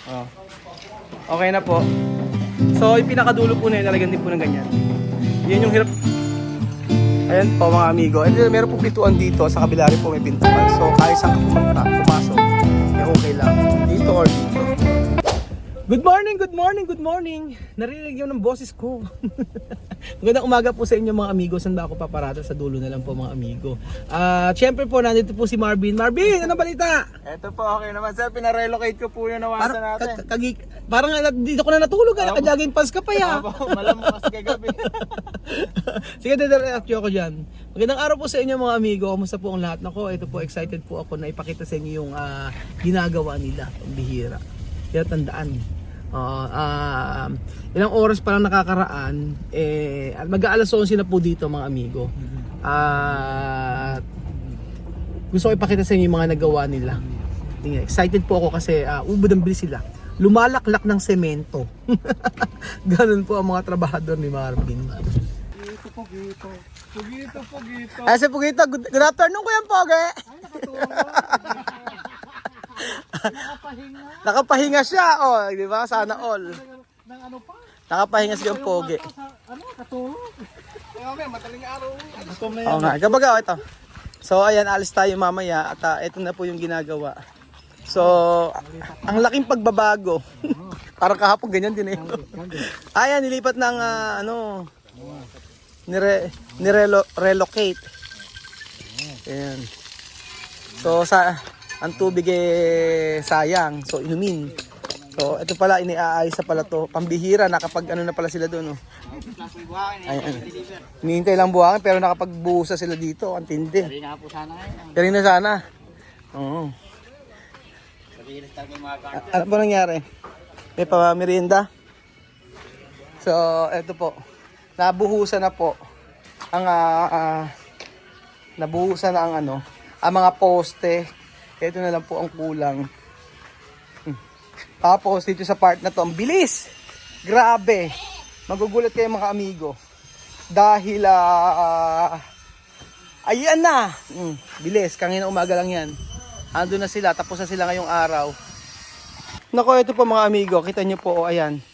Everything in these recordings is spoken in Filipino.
Oh. Okay na po. So, yung pinakadulo po na yun, nalagyan din po ng ganyan. Yan yung hirap. Ayan po mga amigo. And then, meron po pintuan dito. Sa kabila rin po may pintuan. So, kahit saan ka pumunta, pumasok, eh okay lang. Dito or dito. Good morning, good morning, good morning. Narinig yun ng boses ko. Magandang umaga po sa inyo mga amigo. Saan ba ako paparada? Sa dulo na lang po mga amigo. Siyempre po, nandito po si Marvin. Marvin, ano balita? Eto po, okay naman sir. Pinarelocate ko po yung nawasan natin. Parang dito ko na natulog. Naka-jogging pants ka pa ya. Malamang kasi kagabi. Sige, diretso ako dyan. Magandang araw po sa inyo mga amigo. Kamusta po ang lahat? Nako, ito po, excited po ako na ipakita sa inyo yung ginagawa nila. Ang bihira. Kaya tandaan. Ilang oras pa lang nakakaraan, mag-aalas 11 na po dito mga amigo. Gusto ko ipakita sa inyo yung mga nagawa nila. Excited po ako kasi ubod ang bilis sila. Lumalaklak ng semento. Ganun po ang mga trabahador ni Marvin. Pugito. Ay, si Pugito, good afternoon ko yan, Poge. Ay, nakatulong. Nakapahinga siya, oh, di ba? Sana all. Nang ano pa? Nakapahinga siya yung Poge. Ano, katulong. Kaya may madaling araw. Gutom na Oo nga, kabaga, ito. So, ayan, alis tayo mamaya at ito na po yung ginagawa. So, ang laking pagbabago. Parang kahapon ganyan din eh. Ayan, nilipat ng relocate. Ayan. So, ang tubig sayang. So, inumin. So, ito pala, iniaayos sa pala to. Pambihira, nakapag na pala sila doon. Oh. Ayan. Hinihintay lang buhangin, pero nakapagbuhusa sila dito. Ang tindi. Dari na po sana ngayon. Dari na sana. Oo. Ano po nangyari? May pamirienda? So, ito po. Nabuhusan na po ang nabuhusan na ang mga poste. Ito na lang po ang kulang. Tapos dito sa part na to, ang bilis. Grabe. Magugulat kayo mga amigo. Dahil ayan na. Bilis, kanina umaga lang yan. Ando na sila, tapos na sila ngayong araw. Nako, ito po mga amigo, kita nyo po, ayan.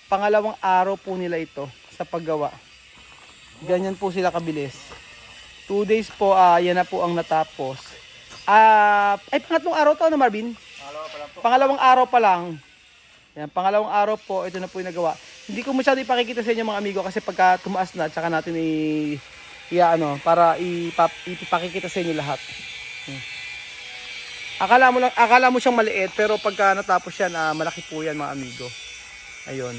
Pangalawang araw po nila ito sa paggawa. Ganyan po sila kabilis. 2 days po, yan na po ang natapos. Pangatlong araw to, Marvin? Pangalawang araw pa lang. Yan, pangalawang araw po, ito na po yung nagawa. Hindi ko masyado ipakikita sa inyo mga amigo kasi pagka tumaas na, tsaka natin para ipakikita sa inyo lahat. Akala mo siyang maliit, pero pagka natapos yan, malaki po yan mga amigo. Ayun.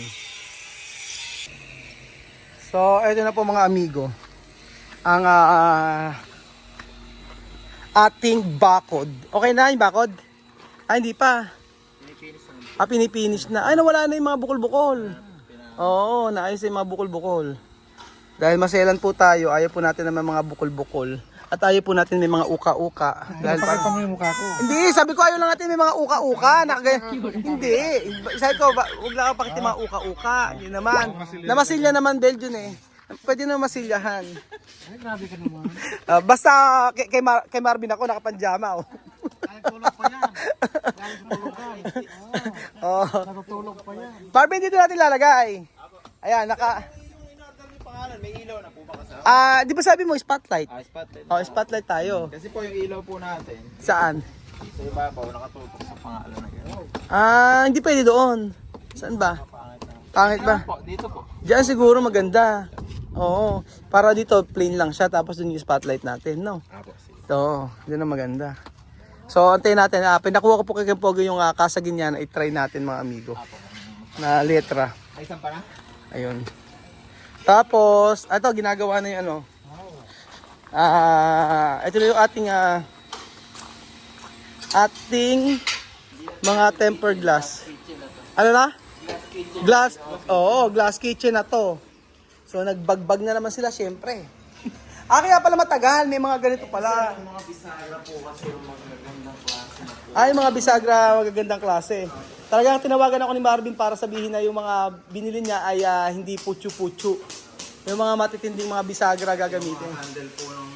So, ito na po mga amigo. Ang ating bakod. Okay na yung bakod? Hindi pa. Pinipinish na. Ay, nawala na yung mga bukol-bukol. Oo, naayos yung mga bukol-bukol. Dahil maselan po tayo, ayaw po natin naman mga bukol-bukol. At ayaw po natin may mga uka-uka. Dahil Pakita mo yung mukha ko. Hindi, sabi ko ayaw lang natin may mga uka-uka. Hindi. Sabi ko, huwag lang ako pakita mga uka-uka. Hindi naman. Namasilya naman, Belgian eh. Pwede na masilyahan. Ay, grabe ka naman. Basta kay Marvin ako nakapanjama. Oh. Ay, tulog pa yan. Galing sa tulugan. Oh. Natutulog pa yan. Marvin, dito natin lalagay. Ayan, May ilaw na po ba kasama? di ba sabi mo spotlight? Spotlight. Oh, spotlight tayo. Kasi po yung ilaw po natin, Saan? sa ibabaw, nakatutok sa pangalan na gano'n. Hindi pwede doon. Saan ba? Pangit ba? Po, dito po. Diyan siguro maganda. Oo. Para dito plain lang siya tapos dun yung spotlight natin, no? Apo, sige. Oo, yun ang maganda. So, antayin natin. Pinakuha ko po kay Pogo yung kasagin niya na i-try natin mga amigo. Na letra. Ay, saan pa na? Ayun. Tapos, ito ginagawa na yung ito na yung ating mga tempered glass. Ano na? Glass. Oo, glass kitchen na to. So, nagbagbag na naman sila, syempre. Kaya pala matagal. May mga ganito pala. Mga bisagra po kasi yung magagandang klase na po. Ay, mga bisagra, magagandang klase. Talagang tinawagan ako ni Marvin para sabihin na yung mga binili niya ay hindi putyo-putyo. Yung mga matitinding mga bisagra gagamitin. Handle po ng...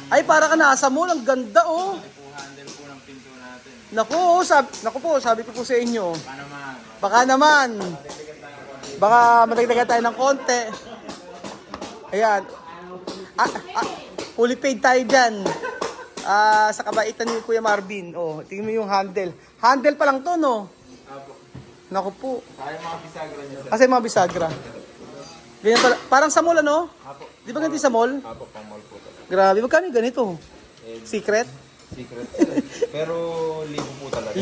Ay, para ka nasa mall. Ang ganda, oh. handle po ng pinto natin. Naku po, sabi ko po sa inyo. Baka naman. Baka madagdagan tayo ng konti. Ayan. Fully paid tayo dyan. Sa kabaitan ni Kuya Marvin. Oh, tingnan mo yung handle. Handle pa lang to, no? Naku po. Kasi mga bisagra. Ganyan pala. Parang sa mall, ano? Di ba ganito sa mall? Apo, pang mall po talaga. Grabe, magkano yung ganito? Secret? Secret. Pero libo po talaga.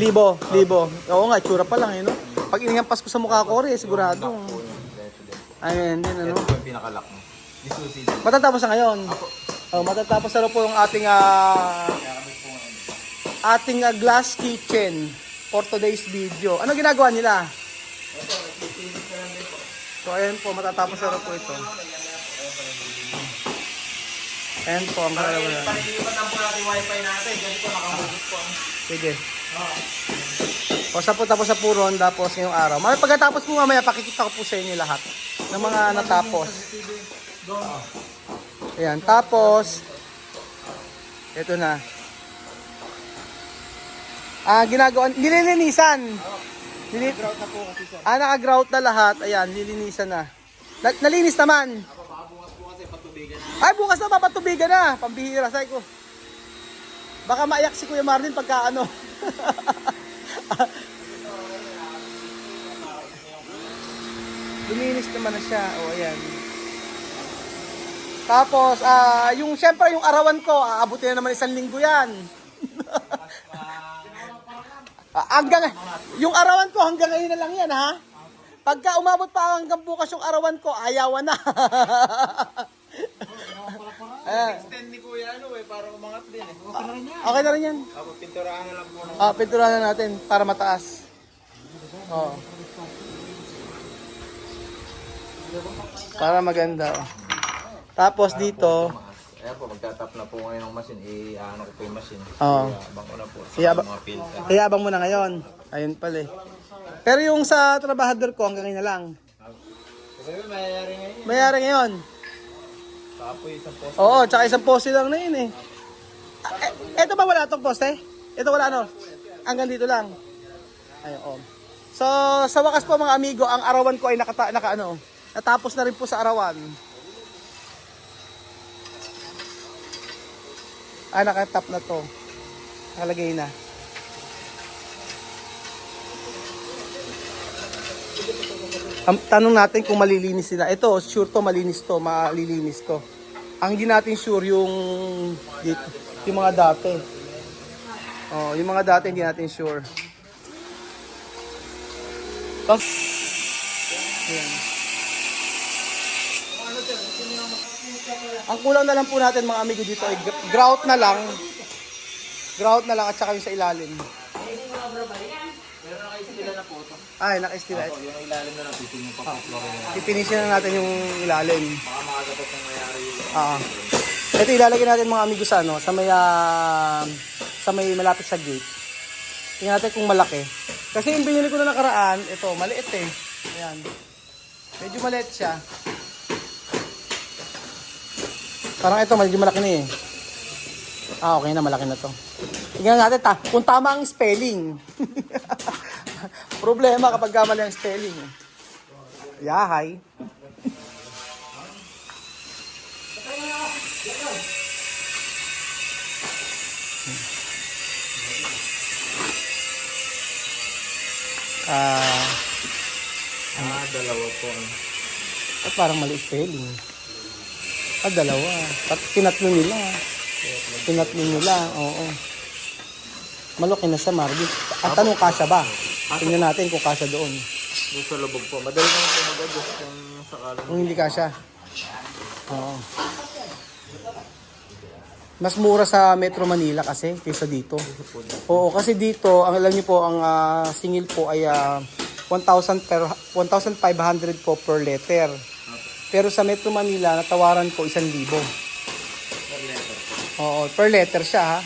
Libo. Oo nga, tsura pa lang, no? Pag inihampas ko sa mukha ko rin, sigurado. Po yung presyo din. Ayun din, ano? Ito po yung pinakalock mo. Disusi din. Matatapos na ngayon. Matatapos na po yung ating glass kitchen for today's video. Ano ginagawa nila? So ayun po, matatapos na po ito. Ayan po, ang ginagawa nila. Palilipat lang po natin yung wifi natin. Kasi po nakamugot po. Sige. O sa po tapos sa puron, tapos ngayong araw. Pagkatapos po mamaya, pakikita ko po sa inyo lahat ng mga natapos. Ayan, tapos ito na. Ginagawa, nililinisan. Grout na po kasi sir. Naka-grout na lahat. Ayan, nilinisan na. Nalinis naman. Bukas po kasi patubigan na. Ay, bukas na papatubigan na. Pambihira, say ko. Baka maiyak si Kuya Marvin pagka ano. Luminis naman na siya. O, ayan. Tapos, syempre yung arawan ko, aabutin na naman 1 linggo yan. Yung arawan ko hanggang ngayon na lang yan, ha? Pagka umabot pa hanggang bukas yung arawan ko, ayawan na. Extend ni Kuya para umangat din Okay na rin yan. Apo, pinturahan na lang po. Pinturahan na natin para mataas. Oo. Para maganda. Oh. Tapos dito, Ayan po, magtatap na po ngayon ng machine. I-ano ko po yung machine. Oo. Abang ko na po. Iabang- Mga filter. Iyabang mo na ngayon. Ayun pala eh. Pero yung sa trabahador ko hanggang ngayon na lang. Kasi mayayari ngayon. Mayari ngayon. Saka po isang post. Oo, tsaka isang poste lang na yun eh. Eto ba wala tong poste? Ito wala ano? Hanggang dito lang. Ayun, oh. So, sa wakas po mga amigo, ang arawan ko ay natapos na rin po sa arawan. Nakatap na to. Nakalagay na. Tanong natin kung malilinis sila. Ito, sure to, malinis to, malilinis to. Ang hindi natin sure yung dito, yung mga dati. Oh, yung mga dati hindi natin sure. Tapos, ayan. Ang kulang na lang po natin mga amigo dito ay grout na lang. Grout na lang at saka yung sa ilalim. Pero naka-istila na po ito. Ay, naka-stila. Yung ilalim na lang, titingin pa po floor na. Ipinishin na natin yung ilalim. Baka makagapot ng mayari yung... Ito ilalagay natin mga amigo sa sa may malapit sa gate. Tingnan natin kung malaki. Kasi yung binili ko na nakaraan, ito, maliit eh. Ayan. Medyo maliit siya. Parang ito, medyo malaki na eh. Okay na, malaki na to. Tingnan natin kung tama ang spelling. Problema kapag mali ang spelling. Yahay. Dalawa po. Parang mali spelling. Dalawa. Pinatlo nila. Oo. Malaki na sa Marvin. At tanong kasya ba? Tingnan natin kung kasya doon. Doon sa lubog po. Madali naman po mag-adjust kung sakalang. Kung hindi kasya. Oo. Mas mura sa Metro Manila kasi kaysa dito. Oo, kasi dito, ang alam niyo po, ang singil po ay 1,500 po per letter. Pero sa Metro Manila, natawaran ko 1,000. Per letter po. Oo, per letter siya ha.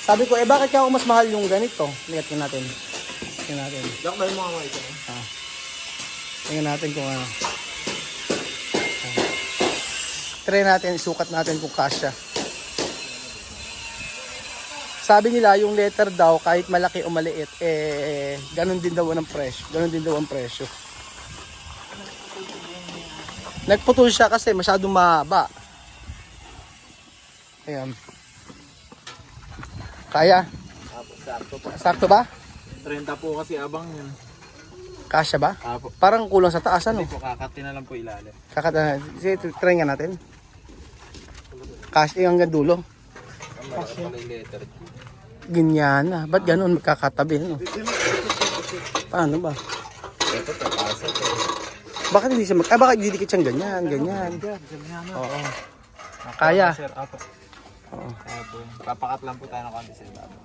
Sabi ko, bakit kaya mas mahal yung ganito? Tingnan natin. Dak ba yung mga ito? Tingnan natin kung ano. Try natin, sukat natin kung kasya. Sabi nila yung letter daw kahit malaki o maliit ganun din daw ang presyo. Ganun din daw ang presyo. Nagputol siya kasi masyadong mahaba. Ayan. Kaya? Sakto po. Sakto ba? 30 po kasi abang yun. Kasya ba? Apo. Parang kulang sa taas ano? Hindi po, kakati na lang po ilalim. Sige, try nga natin. Kasya yung hanggang dulo. Ang malaki pala yung letter. Ganyan na. Ba't ganun magkakatabi? Ano? Paano ba? Ito, tapasa po. Bakit hindi siya bakit didikit siyang ganyan, ganyan? Oo. Kaya. Sir, apo. Oo. Apo. Papakat lang po tayo ng konti sa ibabaw.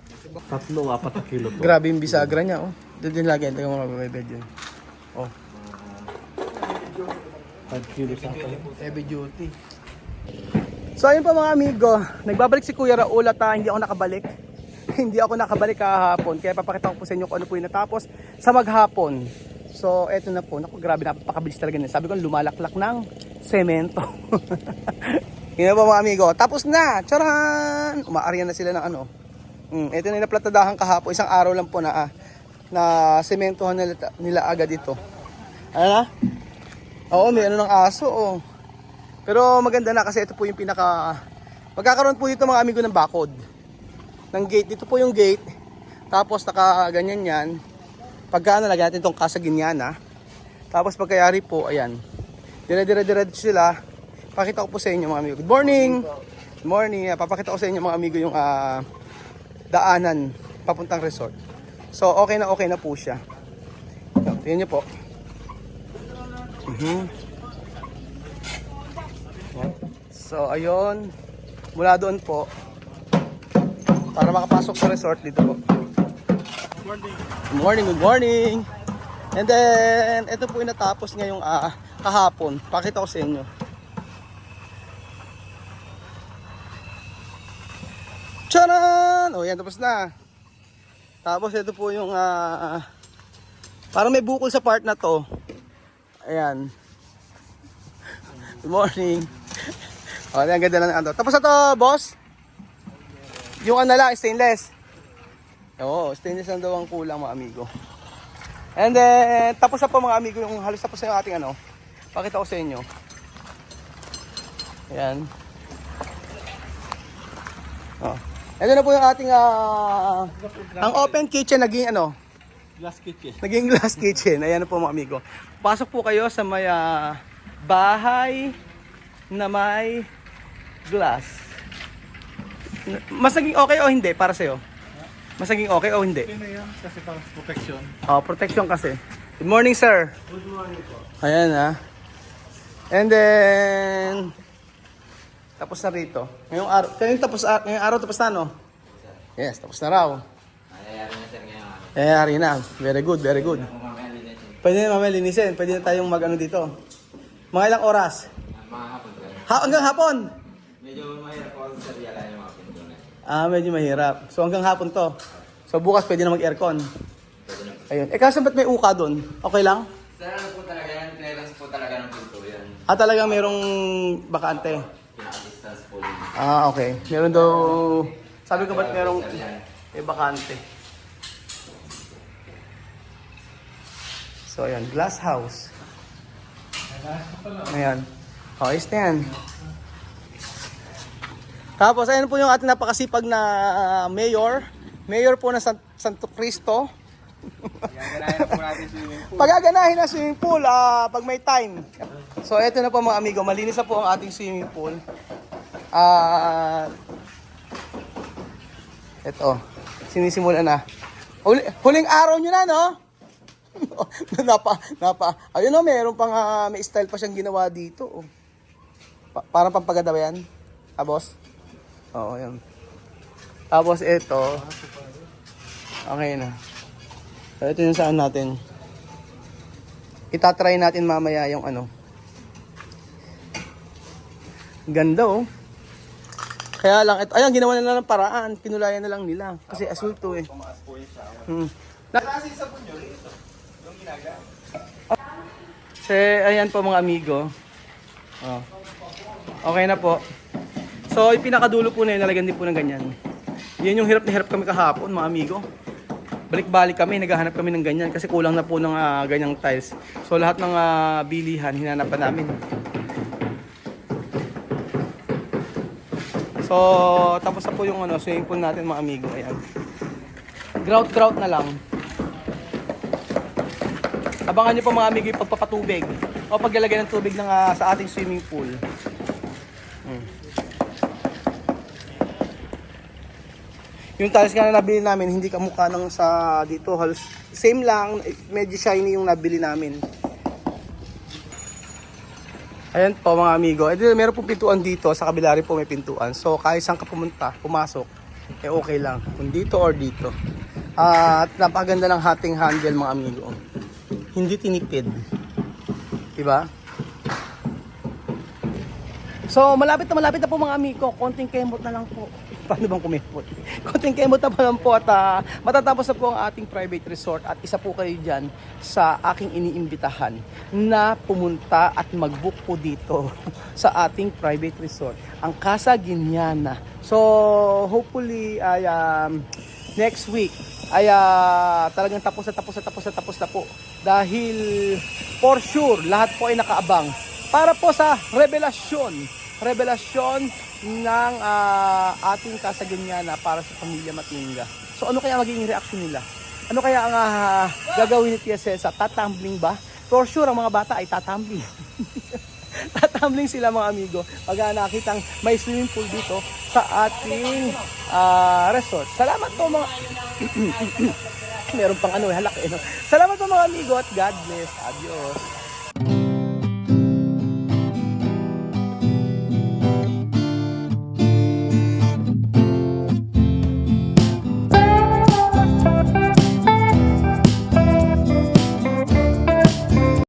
3-4 kilo po. Grabe yung bisagra niya, oh. Doon din lagi, hindi ko mabibed yun. Oh. 5 kilo sa akin. Heavy duty. So ayun po mga amigo, nagbabalik si Kuya Raul at hindi ako nakabalik. Hindi ako nakabalik kahapon, kaya papakita ko po sa inyo kung ano po yung natapos sa maghapon. So eto na po, naku grabe, napakabilis talaga niya. Sabi ko lumalaklak ng semento. Yun na po mga amigo, tapos na! Charan! Umaaryan na sila ng ano. Ito na yung naplatadahan kahapon, isang araw lang po na sementohan nila agad ito. Ano na? Oo, may ano ng aso, oh. Pero maganda na kasi ito po yung magkakaroon po dito mga amigo ng bakod. Ng gate, dito po yung gate. Tapos nakaganyan yan. Pagka nalagyan natin itong kasaginyana. Tapos pagkayari po, ayan. Dire-dire-dire sila. Pakita ko po sa inyo mga amigo. Good morning! Good morning. Papakita ko sa inyo mga amigo yung daanan papuntang resort. So okay na po siya. Tingnan nyo po. So ayun. Mula doon po. Para makapasok sa resort dito po. Good morning, good morning. And then, ito po yung natapos ngayong kahapon. Pakita ko sa inyo. Tcharan! O yan, tapos na. Tapos ito po yung parang may bukol sa part na to. Ayan. Good morning. O, ang ganda na ano. Tapos na to, boss. Yung ano lang, stainless. Oo, stainless lang daw ang kulang mga amigo. And then, tapos na po mga amigo, yung halos tapos na yung ating ano. Pakita ko sa inyo. Ayan. Oh. Ito na po yung ating ang open kitchen naging ano? Glass kitchen. Naging glass kitchen. Ayan na po mga amigo. Pasok po kayo sa may bahay na may glass. Mas naging okay o hindi para sa'yo? Mas naging okay o hindi? Okay na yan kasi parang protection. Oh, protection kasi. Good morning, sir. Good morning po. Ayan And then tapos na rito. Ngayong araw tapos na, no? Yes, tapos na raw. Ayari na sir ngayon. Ayari na. Very good, very good. Mamaya linisin. Pwede na mamaya linisin. Pwede na tayong mag-ano dito. Mga ilang oras? Mga hapon sir. Hanggang hapon? Medyo mahirap po sir yala yung mga pintunan. Medyo mahirap. So hanggang hapon to. So bukas pwede na mag-aircon. Pwede na. Ayun. Kaso ba't may uka doon? Okay lang? Sir, ano po talaga yan? Clearance po talaga ng pinto yan. Talagang merong bakante. Pinaka-distance po yun. Okay. Meron daw. Sabi ko ba't merong may bakante. So ayan, glass house. Ayan. Ayos na yan. Tapos ayan po yung ating napakasipag na mayor. Mayor po na Santo Cristo. Gaganahin po natin swimming pool. Pagaganahin na swimming pool pag may time. So eto na po mga amigo, malinis na po ang ating swimming pool. Eto, sinisimula na. Huling araw nyo na, no? Ayun o, meron pang may style pa siyang ginawa dito. Oh. Parang pampaganda ba yan? Boss? Oo, yan. Tapos ito. Okay na. So, ito yung saan natin. Itatry natin mamaya yung ano. Ganda oh. Kaya lang, ito, ayan, ginawa na lang ng paraan. Pinulayan na lang nila. Kasi asulto eh. Ayan po mga amigo. Okay na po. So, yung pinakadulo po na yun, nalagyan din po ng ganyan. Yan yung hirap na hirap kami kahapon, mga amigo. Balik-balik kami, naghahanap kami ng ganyan kasi kulang na po ng ganyang tiles. So lahat ng bilihan, hinanapan namin. So, tapos na po yung swimming pool natin, mga amigo. Ayan. Grout na lang. Abangan nyo po, mga amigo, yung pagpapatubig o paglalagay ng tubig sa ating swimming pool. Yung tiles nga na nabili namin, hindi kamukha ng sa dito. Halos same lang, medyo shiny yung nabili namin. Ayan po, mga amigo. Meron pong pintuan dito, sa kabila rin po may pintuan. So kahit saan ka pumasok, okay lang. Kung dito or dito. At napakaganda ng hating handle, mga amigo. Hindi tinipid. Diba? So malapit na po, mga amigo. Konting kemot na lang po. Paano bang kumipot? Konting kemot na po lang po at matatapos na po ang ating private resort at isa po kayo dyan sa aking iniimbitahan na pumunta at mag-book po dito sa ating private resort, ang Casa Guiñana. So hopefully ay next week ay talagang tapos na po dahil for sure lahat po ay nakaabang para po sa revelasyon ng ating Casa Guiñana para sa pamilya Matinga. So ano kaya magiging reaction nila? Ano kaya ang gagawin ni Tia Cesa? Tatambling ba? For sure ang mga bata ay tatambling. Tatambling sila, mga amigo, pag nakitang may swimming pool dito sa ating resort. Salamat po, mga meron pang halak no? Salamat po, mga amigo, at God bless. Adios.